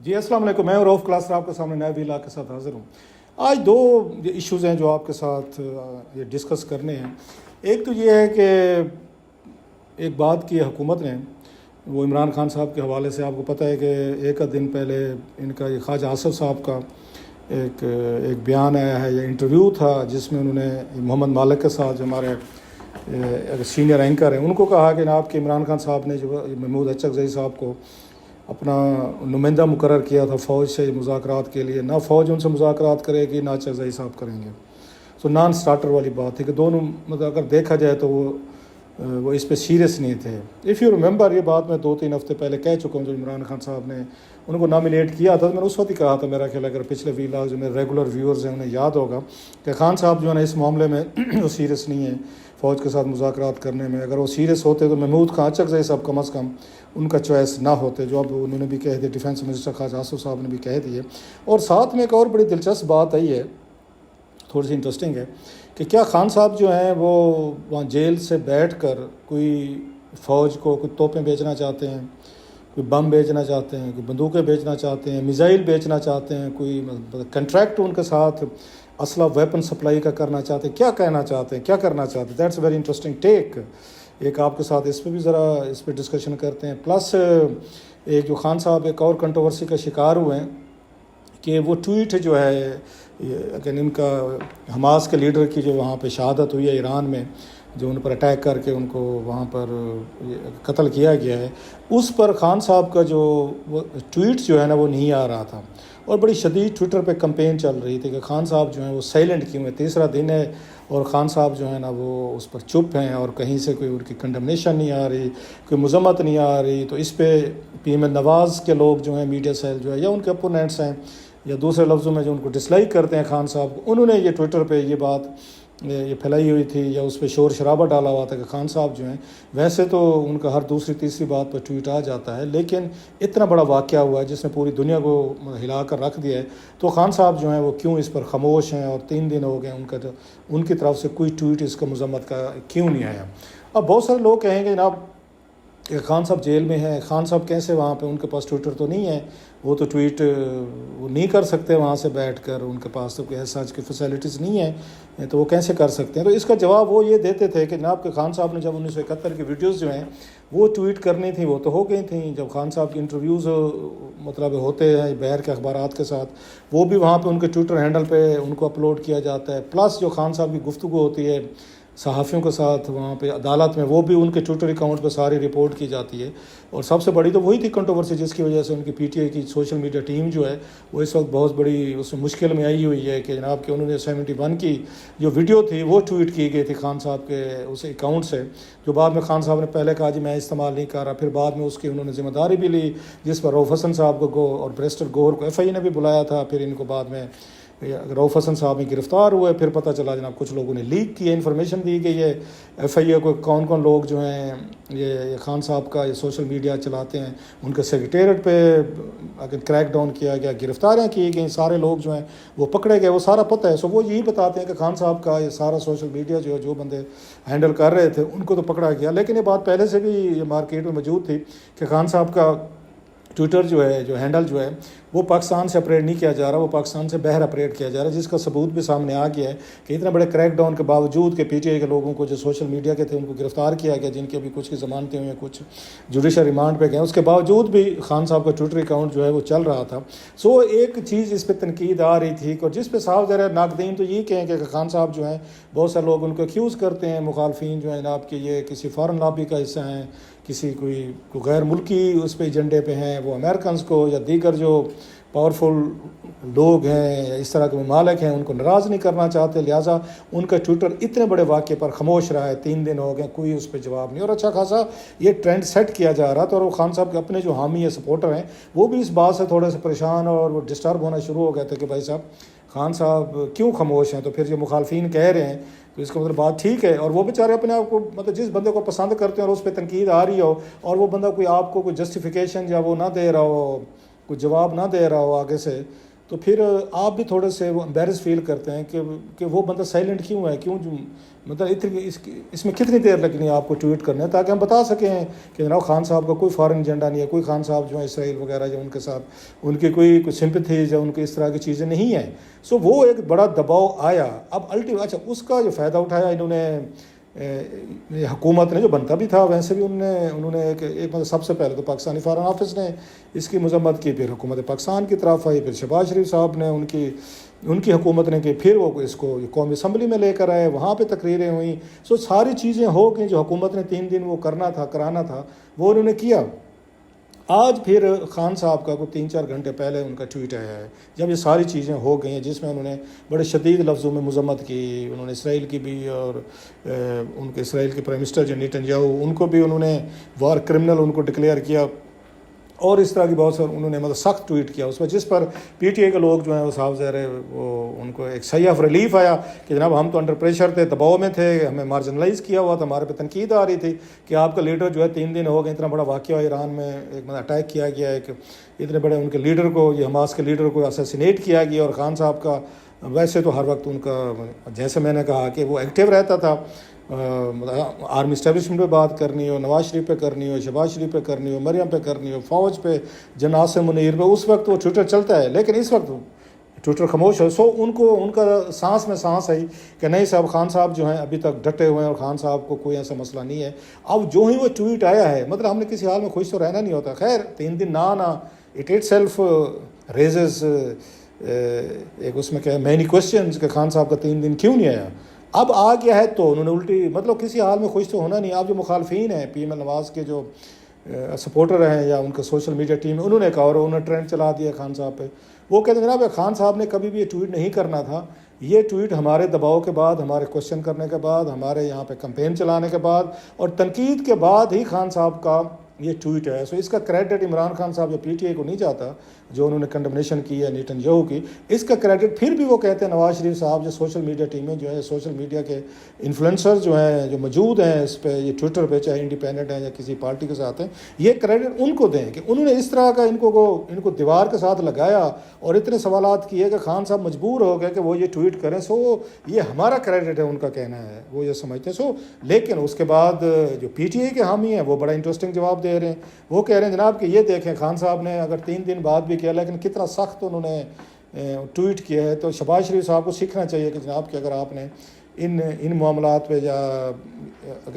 जी अस्सलाम वालेकुम। मैं रऊफ़ क्लास आपके सामने नए वीला के साथ हाज़िर हूँ। आज दो इश्यूज़ हैं जो आपके साथ ये डिस्कस करने हैं। एक तो ये है कि एक बात की हुकूमत ने, वो इमरान खान साहब के हवाले से आपको पता है कि एक दिन पहले इनका ये ख्वाजा आसिफ साहब का एक बयान आया है या इंटरव्यू था जिसमें उन्होंने मोहम्मद मालिक के साथ जो हमारे सीनियर एंकर हैं उनको कहा कि ना आपके इमरान खान साहब ने जो महमूद अचकज़ई साहब को अपना नुमाइंदा मुकर्रर किया था फ़ौज से मुज़ाकरात के लिए, ना फ़ौज उनसे मुज़ाकरात करेगी ना अचकज़ई साहब करेंगे। सो नॉन स्टार्टर वाली बात है कि दोनों मतलब अगर देखा जाए तो वो इस पे सीरियस नहीं थे। इफ़ यू रिमेंबर, ये बात मैं 2-3 हफ्ते पहले कह चुका हूँ। जो इमरान खान साहब ने उनको नॉमिनेट किया था तो मैंने उस वक्त ही कहा था, मेरा ख्याल अगर पिछले वीलाग जो मेरे रेगुलर व्यूअर्स हैं उन्हें याद होगा कि खान साहब जो है ना इस मामले में वो सीरियस नहीं है फ़ौज के साथ मुज़ाकरात करने में। अगर वो सीरियस होते तो महमूद खान अचकज़ई साहब कम अज़ कम उनका चॉइस ना होते, जो अब उन्होंने भी कह दिया, डिफेंस मिनिस्टर ख्वाजा आसिफ साहब ने भी कह दिए। और साथ में एक और बड़ी दिलचस्प बात आई है, थोड़ी सी इंटरेस्टिंग है, कि क्या खान साहब जो हैं वो वहाँ जेल से बैठकर कोई फ़ौज को कोई तोपें बेचना चाहते हैं, कोई बम बेचना चाहते हैं, कोई बंदूकें बेचना चाहते हैं, मिसाइल बेचना चाहते हैं, कोई कंट्रैक्ट उनके साथ असला वेपन सप्लाई का करना चाहते हैं, क्या कहना चाहते हैं, क्या करना चाहते हैं? That's very interesting take. एक आपके साथ इस पर भी ज़रा इस पर डिस्कशन करते हैं। प्लस एक जो खान साहब एक और कंट्रोवर्सी का शिकार हुए हैं कि वो ट्वीट जो है अगर इनका हमास के लीडर की जो वहाँ पे शहादत हुई है ईरान में, जो उन पर अटैक करके उनको वहाँ पर कत्ल किया गया है, उस पर खान साहब का जो वो ट्वीट जो है ना वो नहीं आ रहा था और बड़ी शदीद ट्विटर पे कैंपेन चल रही थी कि खान साहब जो हैं वो साइलेंट क्यों है। तीसरा दिन है और ख़ान साहब जो है ना वो उस पर चुप हैं और कहीं से कोई उनकी कंडमनेशन नहीं आ रही, कोई मजम्मत नहीं आ रही। तो इस पर पीएम नवाज़ के लोग जो हैं, मीडिया सेल जो है या उनके अपोनेंट्स हैं या दूसरे लफ्ज़ों में जो उनको डिसलाइक करते हैं खान साहब को, उन्होंने ये ट्विटर पे ये बात ये फैलाई हुई थी या उस पर शोर शराबा डाला हुआ था कि खान साहब जो हैं, वैसे तो उनका हर दूसरी तीसरी बात पर ट्वीट आ जाता है, लेकिन इतना बड़ा वाक़या हुआ है जिसने पूरी दुनिया को हिला कर रख दिया है, तो खान साहब जो हैं वो क्यों इस पर खामोश हैं और 3 दिन हो गए उनकी तरफ से कोई ट्वीट इसका मजम्मत का क्यों नहीं आया। अब बहुत सारे लोग कहेंगे जनाब खान साहब जेल में हैं, खान साहब कैसे वहाँ पे, उनके पास ट्विटर तो नहीं है, वो तो ट्वीट वो नहीं कर सकते वहाँ से बैठकर, उनके पास तो कोई ऐसा की फैसिलिटीज़ नहीं है, तो वो कैसे कर सकते हैं। तो इसका जवाब वो ये देते थे कि जनाब के खान साहब ने जब 1971 की वीडियोज़ जो हैं वो ट्वीट करनी थी वो तो हो गई थी। जब खान साहब की इंटरव्यूज़ मतलब होते हैं बाहर के अखबारात के साथ, वो भी वहाँ पर उनके ट्विटर हैंडल पर उनको अपलोड किया जाता है। प्लस जो खान साहब की गुफ्तगू होती है सहाफ़ियों के साथ वहाँ पे अदालत में, वो भी उनके ट्विटर अकाउंट पर सारी रिपोर्ट की जाती है। और सबसे बड़ी तो वही थी कंट्रोवर्सी जिसकी वजह से उनकी पीटीआई की सोशल मीडिया टीम जो है वो इस वक्त बहुत बड़ी उसमें मुश्किल में आई हुई है कि जनाब कि उन्होंने 71 की जो वीडियो थी वो ट्वीट की गई थी खान साहब के उस अकाउंट से, जो बाद में खान साहब ने पहले कहा जी मैं इस्तेमाल नहीं कर रहा, फिर बाद में उसकी उन्होंने जिम्मेदारी भी ली, जिस पर रऊफ़ हसन साहब को और बैरिस्टर गौहर को FI ने भी बुलाया था। फिर इनको बाद में रऊफ़ हसन साहब में गिरफ़्तार हुए, फिर पता चला जनाब कुछ लोगों ने लीक किया, इन्फॉर्मेशन दी गई है FIA को कौन कौन लोग जो हैं ये खान साहब का ये सोशल मीडिया चलाते हैं, उनके सेक्रेटेरिएट पे अगर क्रैक डाउन किया गया, गिरफ़्तारियाँ की गई, सारे लोग जो हैं वो पकड़े गए, वो सारा पता है। सो वो यही बताते हैं कि खान साहब का ये सारा सोशल मीडिया जो है जो बंदे हैंडल कर रहे थे उनको तो पकड़ा गया। लेकिन ये बात पहले से भी ये मार्केट में मौजूद थी कि खान साहब का ट्विटर जो है जो हैंडल जो है वो पाकिस्तान से ऑपरेट नहीं किया जा रहा, वो पाकिस्तान से बाहर ऑपरेट किया जा रहा है, जिसका सबूत भी सामने आ गया है कि इतने बड़े क्रैकडाउन के बावजूद के पीटीआई के लोगों को जो सोशल मीडिया के थे उनको गिरफ़्तार किया गया, जिनके अभी कुछ की ज़मानतें हुई हैं, कुछ जुडिशल रिमांड पे गए, उसके बावजूद भी खान साहब का ट्विटर अकाउंट जो है वो चल रहा था। सो एक चीज़ इस पर तनकीद आ रही थी और जिस पे साफ ज़रा नाकदीन तो ये कहें कि खान साहब जो हैं बहुत सारे लोग उनको एक्यूज़ करते हैं, मुखालफिन जो है जनाब कि ये किसी फ़ॉरेन लॉबी का हिस्सा हैं, किसी कोई गैर मुल्की उस पर एजेंडे पे हैं, वो अमेरिकन को या दीगर जो पावरफुल लोग हैं या इस तरह के ममालिक हैं उनको नाराज़ नहीं करना चाहते, लिहाजा उनका ट्विटर इतने बड़े वाक़े पर खामोश रहा है। 3 दिन हो गए कोई उस पर जवाब नहीं और अच्छा खासा ये ट्रेंड सेट किया जा रहा था। और वो खान साहब के अपने जो हामी या सपोर्टर हैं वो भी इस बात से थोड़े से परेशान और वो डिस्टर्ब होना शुरू हो गए थे कि भाई साहब खान साहब क्यों खामोश हैं। तो फिर जो मुखालफिन कह रहे हैं तो इसका मतलब बात ठीक है, और वो बेचारे अपने आप को मतलब जिस बंदे को पसंद करते हैं और उस पर तनकीद आ रही हो और वो बंदा कोई आपको कोई जस्टिफिकेशन या वो ना दे रहा हो, कोई जवाब ना दे रहा हो आगे से, तो फिर आप भी थोड़े से वो एम्बेरस फील करते हैं कि वो बंदा साइलेंट क्यों है, क्यों मतलब इतनी इसमें कितनी देर लगनी है आपको ट्वीट करने, ताकि हम बता सकें कि जनाब खान साहब का कोई फॉरेन एजेंडा नहीं है, कोई खान साहब जो है इसराइल वगैरह जो उनके साथ उनकी कोई सिंपथीज या उनकी इस तरह की चीज़ें नहीं हैं। सो वो एक बड़ा दबाव आया। अब अच्छा उसका जो फ़ायदा उठाया इन्होंने हुकूमत ने, जो बनता भी था वैसे भी उन्होंने एक मतलब सबसे पहले तो पाकिस्तानी फॉरेन ऑफिस ने इसकी मजम्मत की, फिर हुकूमत पाकिस्तान की तरफ आई, फिर शहबाज शरीफ साहब ने उनकी हुकूमत ने की, फिर वो इसको कौमी असम्बली में लेकर आए, वहाँ पे तकरीरें हुई। सो सारी चीज़ें हो गई जो हुकूमत ने 3 दिन वो कराना था वो उन्होंने किया। आज फिर खान साहब का कोई 3-4 घंटे पहले उनका ट्वीट आया है, जब ये सारी चीज़ें हो गई हैं, जिसमें उन्होंने बड़े शदीद लफ्ज़ों में मजम्मत की। उन्होंने इसराइल की भी और उनके इसराइल के प्राइम मिनिस्टर जो नेतन्याहू उनको भी उन्होंने वार क्रिमिनल उनको डिक्लेयर किया, और इस तरह की बहुत सारे उन्होंने मतलब सख्त ट्वीट किया उस पर, जिस पर पीटीआई के लोग जो हैं वो साफ ज़ाहिर है वो उनको एक सही ऑफ रिलीफ आया कि जनाब हम तो अंडर प्रेशर थे, दबाव में थे, हमें मार्जिनलाइज किया हुआ था, हमारे पे तनकीद आ रही थी कि आपका लीडर जो है 3 दिन हो गए, इतना बड़ा वाक़या ईरान में एक मतलब अटैक किया गया, एक इतने बड़े उनके लीडर को, ये हमास के लीडर को असैसिनेट किया गया। और ख़ान साहब का वैसे तो हर वक्त उनका, जैसे मैंने कहा कि वो एक्टिव रहता था, आर्मी इस्टेब्लिशमेंट पे बात करनी हो, नवाज शरीफ पे करनी हो, शहबाज शरीफ पे करनी हो, मरियम पे करनी हो, फ़ौज पे, जनास मुनीर पे, उस वक्त वो ट्विटर चलता है। लेकिन इस वक्त ट्विटर खामोश है। सो उनको उनका सांस में सांस आई कि नहीं साहब, खान साहब जो हैं अभी तक डटे हुए हैं और खान साहब को कोई ऐसा मसला नहीं है। अब जो ही वो ट्वीट आया है, मतलब हमने किसी हाल में खुश तो रहना नहीं होता, खैर 3 दिन ना आना इट सेल्फ रेजेस एक उसमें क्या है मैनी क्वेश्चन कि खान साहब का 3 दिन क्यों नहीं आया। अब आ गया है तो उन्होंने उल्टी, मतलब किसी हाल में खुश तो होना नहीं। आप जो मुखालफिन हैं पीएम नवाज़ के जो सपोर्टर हैं या उनका सोशल मीडिया टीम, उन्होंने कहा और उन्होंने ट्रेंड चला दिया खान साहब पे। वो कहते हैं जनाब खान साहब ने कभी भी ये ट्वीट नहीं करना था, ये ट्वीट हमारे दबाव के बाद, हमारे क्वेश्चन करने के बाद, हमारे यहाँ पे कैंपेन चलाने के बाद और तनकीद के बाद ही खान साहब का ये ट्वीट है। सो इसका क्रेडिट इमरान खान साहब या पीटीआई को नहीं जाता जो उन्होंने कंडमनेशन की है नेतन्याहू की, इसका क्रेडिट फिर भी वो कहते हैं नवाज शरीफ साहब जो सोशल मीडिया टीमें जो है, सोशल मीडिया के इन्फ्लुएंसर जो हैं जो मौजूद हैं इस पे, ये ट्विटर पे, चाहे इंडिपेंडेंट हैं या किसी पार्टी के साथ हैं, ये क्रेडिट उनको दें कि उन्होंने इस तरह का इनको दीवार के साथ लगाया और इतने सवालात किए कि खान साहब मजबूर हो गए कि वो ये ट्वीट करें। सो ये हमारा क्रेडिट है, उनका कहना है, वो ये समझते हैं। सो लेकिन उसके बाद जो पीटीआई के हामी हैं वो बड़ा इंटरेस्टिंग जवाब दे रहे हैं। वो कह रहे हैं जनाब कि ये देखें खान साहब ने अगर 3 दिन बाद भी किया, लेकिन कितना सख्त उन्होंने ट्वीट किया है। तो शहबाज शरीफ साहब को सीखना चाहिए कि जनाब कि अगर आपने इन मामलात पे या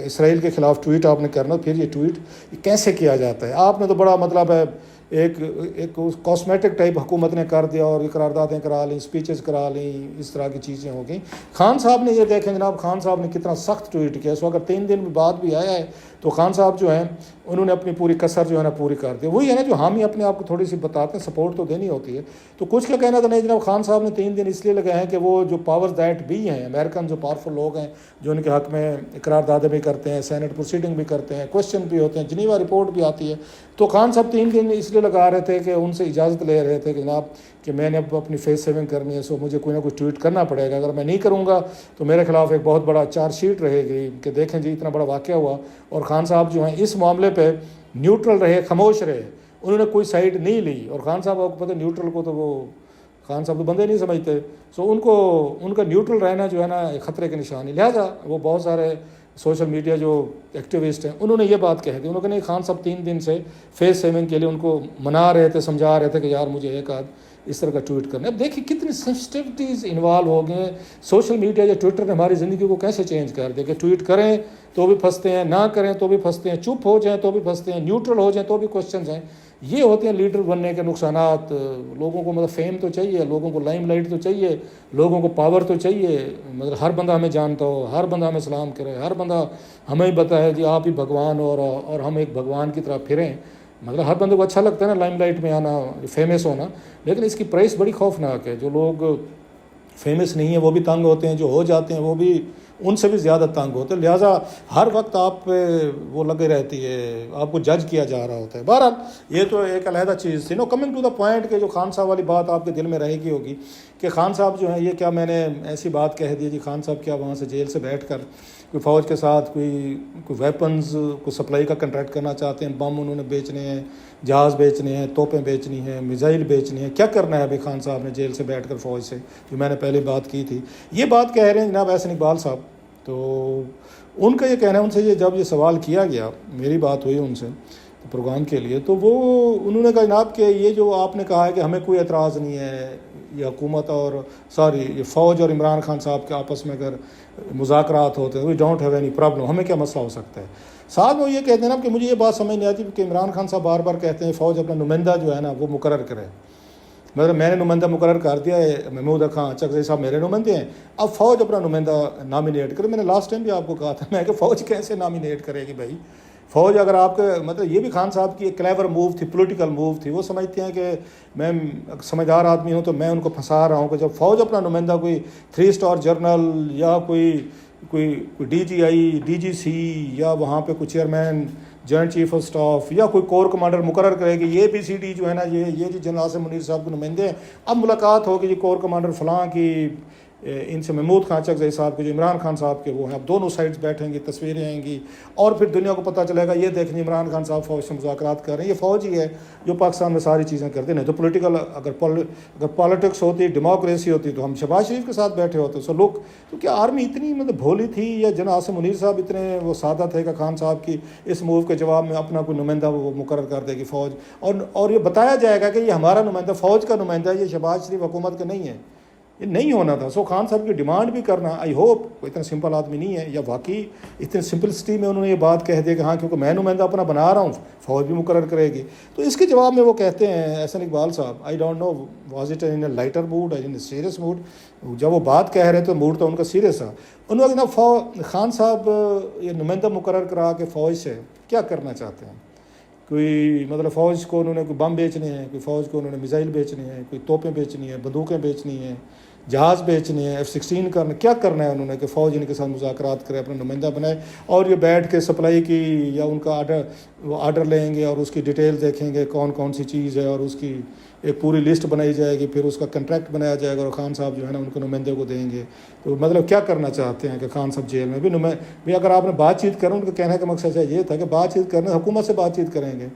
इसराइल के ख़िलाफ़ ट्वीट आपने करना, फिर ये ट्वीट कैसे किया जाता है। आपने तो बड़ा मतलब है एक कॉस्मेटिक टाइप हुकूमत ने कर दिया और करारदादें करा ली, स्पीचेस करा ली, इस तरह की चीज़ें हो गई। खान साहब ने ये देखें जनाब, खान साहब ने कितना सख्त ट्वीट किया। सो अगर 3 दिन बाद भी आया है तो खान साहब जो हैं उन्होंने अपनी पूरी कसर जो है ना पूरी कर दी। वही है ना जो हामी अपने आप को थोड़ी सी बताते हैं, सपोर्ट तो देनी होती है। तो कुछ का कहना था नहीं जनाब खान साहब ने 3 दिन इसलिए लगाए हैं कि वो जो पावर्स दैट भी हैं, अमेरिकन जो पावरफुल लोग हैं जो उनके हक़ में करारदादें भी करते हैं, सेनेट प्रोसीडिंग भी करते हैं, क्वेश्चन भी होते हैं, जिनीवा रिपोर्ट भी आती है। तो खान साहब 3 दिन इसलिए लगा रहे थे कि उनसे इजाज़त ले रहे थे कि जनाब कि मैंने अब अपनी फेस सेविंग करनी है, सो मुझे कोई ना कोई ट्वीट करना पड़ेगा। अगर मैं नहीं करूँगा तो मेरे खिलाफ एक बहुत बड़ा चार्जशीट रहेगी कि देखें जी इतना बड़ा वाक़या हुआ। और खान साहब जो हैं इस मामले पे न्यूट्रल रहे, खामोश रहे, उन्होंने कोई साइड नहीं ली। और खान साहब आपको पता है न्यूट्रल को तो वो खान साहब तो बंदे नहीं समझते। सो उनका न्यूट्रल रहना जो है ना ख़तरे की निशानी। लिहाजा वो बहुत सारे सोशल मीडिया जो एक्टिविस्ट हैं उन्होंने ये बात कही थी, उन्होंने नहीं खान साहब 3 दिन से फेस सेविंग के लिए उनको मना रहे थे, समझा रहे थे कि यार मुझे एक आध इस तरह का ट्वीट करना है। अब देखिए कितनी सेंसिटिविटीज़ इन्वॉल्व हो गए। सोशल मीडिया या ट्विटर ने हमारी ज़िंदगी को कैसे चेंज कर दिया कि ट्वीट करें तो भी फंसते हैं, ना करें तो भी फंसते हैं, चुप हो जाएं तो भी फंसते हैं, न्यूट्रल हो जाएं तो भी क्वेश्चन हैं। ये होते हैं लीडर बनने के नुकसानात। लोगों को मतलब फेम तो चाहिए, लोगों को लाइमलाइट तो चाहिए, लोगों को पावर तो चाहिए, मतलब हर बंदा हमें जानता हो, हर बंदा हमें सलाम करे, हर बंदा हमें ही बताए जी आप ही भगवान और हम एक भगवान की तरह फिरें। मतलब हर बंदे को अच्छा लगता है ना लाइमलाइट में आना, फेमस होना, लेकिन इसकी प्राइस बड़ी खौफनाक है। जो लोग फेमस नहीं है वो भी तंग होते हैं, जो हो जाते हैं वो भी उनसे भी ज़्यादा तंग होते हैं। लिहाजा हर वक्त आप पे वो लगे रहती है, आपको जज किया जा रहा होता है। बहरहाल ये तो एक अलहदा चीज़ थी। No coming to the point के जो खान साहब वाली बात आपके दिल में रहेगी होगी कि खान साहब जो है ये क्या मैंने ऐसी बात कह दी जी, खान साहब क्या वहाँ से जेल से बैठ कर कोई फ़ौज के साथ कोई वेपन्स को सप्लाई का कंट्रैक्ट करना चाहते हैं, बम उन्होंने बेचने हैं, जहाज़ बेचने हैं, तोपें बेचनी हैं, मिसाइल बेचनी है। क्या करना है अभी खान साहब ने जेल से बैठकर फ़ौज से, जो मैंने पहले बात की थी। ये बात कह रहे हैं जनाब एहसन इकबाल साहब। तो उनका ये कहना है, उनसे ये जब ये सवाल किया गया, मेरी बात हुई उनसे तो प्रोग्राम के लिए, तो वो उन्होंने कहा जनाब कि ये जो आपने कहा है कि हमें कोई एतराज़ नहीं है, ये हुकूमत और ये फ़ौज और इमरान खान साहब के आपस में अगर मुज़ाकरात होते हैं, we don't have any problem, हमें क्या मसला हो सकता है। साथ में वो ये कहते हैं ना कि मुझे ये बात समझ नहीं आती कि इमरान खान साहब बार बार कहते हैं फ़ौज अपना नुमाइंदा जो है ना वो मुकर्रर करे। मतलब मैंने नुमाइंदा मुकर्रर कर दिया है, महमूद खान चकज़ई साहब मेरे नुमाइंदे हैं, अब फ़ौज अपना नुमाइंदा नामिनेट करे। मैंने लास्ट टाइम भी आपको कहा था, मैं कि फ़ौज कैसे नामिनेट करेगी भाई। फ़ौज अगर आपके मतलब ये भी खान साहब की एक क्लेवर मूव थी, पॉलिटिकल मूव थी। वो समझते हैं कि मैं समझदार आदमी हूँ तो मैं उनको फंसा रहा हूँ कि जब फ़ौज अपना नुमाइंदा कोई 3 स्टार जनरल या कोई DGI DGC या वहाँ पे कोई chairman joint chief of staff या कोई कोर कमांडर मुकर्रर करेगी, ये ABCD जो है ना, ये जी जनरल आसिम मुनीर साहब के नुमाइंदे हैं। अब मुलाकात होगी जी कोर कमांडर फ़लाँ की इनसे, महमूद खान चकज़ई साहब के जो इमरान खान साहब के वो हैं। अब दोनों साइड्स बैठेंगी, तस्वीरें आएंगी और फिर दुनिया को पता चलेगा ये देखें इमरान खान साहब फ़ौज से मुज़ाकरात कर रहे हैं। ये फ़ौज ही है जो पाकिस्तान में सारी चीज़ें करते। नहीं तो पॉलिटिकल अगर पॉलिटिक्स होती, डेमोक्रेसी होती तो हम शहबाज शरीफ के साथ बैठे होते। सो लोग तो क्या आर्मी इतनी मतलब भोली थी या जनरल आसिम मुनीर साहब इतने वो सादा थे कि खान साहब की इस मूव के जवाब में अपना कोई नुमाइंदा वो मुकर्रर कर देगी फ़ौज, और ये बताया जाएगा कि ये हमारा नुमाइंदा, फ़ौज का नुमाइंदा, ये शहबाज शरीफ हुकूमत का नहीं है। ये नहीं होना था। सो खान साहब की डिमांड भी करना, आई होप कोई इतना सिंपल आदमी नहीं है या वाकई इतने सिंपलिसिटी में उन्होंने ये बात कह दी कि हाँ क्योंकि मैं नुमाइंदा अपना बना रहा हूँ, फ़ौज भी मुकर्रर करेगी। तो इसके जवाब में वो कहते हैं एहसन इकबाल साहब, I don't know was it in a lighter mood in a serious mood. जब वो बात कह रहे थे मूड तो उनका सीरियस था। उन्होंने ना खान साहब ये नुमाइंदा मुकर्रर करा के फ़ौज से क्या करना चाहते हैं। कोई मतलब फ़ौज को उन्होंने कोई बम बेचने हैं, कोई फ़ौज को उन्होंने मिसाइल बेचनी है, कोई तोपें बेचनी है, बंदूकें बेचनी हैं, जहाज़ बेचने हैं, F-16 करना, क्या करना है उन्होंने कि फ़ौज इनके साथ मुज़ाकरात करे, अपना नुमाइंदा बनाए और ये बैठ के सप्लाई की या उनका आर्डर लेंगे और उसकी डिटेल देखेंगे कौन कौन सी चीज़ है और उसकी एक पूरी लिस्ट बनाई जाएगी, फिर उसका कंट्रैक्ट बनाया जाएगा और खान साहब जो है ना उनको नुमाइंदे को देंगे। तो मतलब क्या करना चाहते हैं कि खान साहब जेल में भी अगर आपने बातचीत करें, उनका कहने का मकसद ये था कि बातचीत करने हुकूमत से बातचीत करेंगे,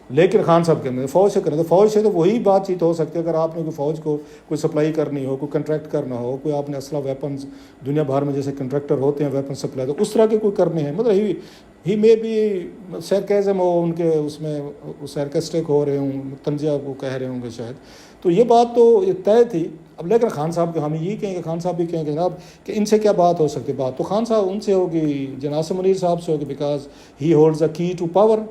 लेकिन खान साहब के फ़ौज से करें तो फ़ौज से तो वही बातचीत हो सकती है अगर आपने कोई फ़ौज को कोई सप्लाई करनी हो, कोई कंट्रैक्ट करना हो, कोई आपने असला वेपन्स दुनिया भर में जैसे कंट्रैक्टर होते हैं वेपन सप्लाई, तो उस तरह के कोई करने हैं। मतलब ही मे भी सरकाज़म हो उनके, उसमें सरकास्टिक हो रहे हों, तंजिया को कह रहे होंगे शायद। तो ये बात तो ये तय थी। अब लेकिन खान साहब के हम ये कहेंगे, खान साहब भी कहेंगे जनाब कि इनसे क्या बात हो सकती है। बात तो खान साहब उनसे होगी, जनरल आसिम मुनीर साहब से होगी, because he holds the key to power.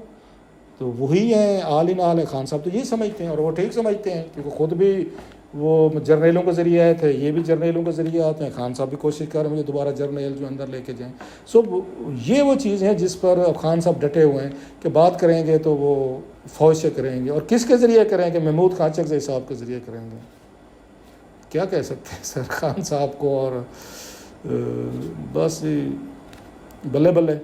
तो वही हैं, आल इन आल है खान साहब। तो ये समझते हैं और वो ठीक समझते हैं क्योंकि ख़ुद भी वो जर्नलों के ज़रिए आए थे, ये भी जर्नलों के ज़रिए आते हैं। खान साहब भी कोशिश कर रहे हैं मुझे दोबारा जर्नल जो अंदर लेके जाएं। सो ये वो चीज़ है जिस पर अब खान साहब डटे हुए हैं कि बात करेंगे तो वो फ़ौज से करेंगे और किसके ज़रिए करेंगे, महमूद खान चकज़ई साहब के ज़रिए करेंगे। क्या कह सकते हैं सर खान साहब को, और बस बल्ले बल्ले।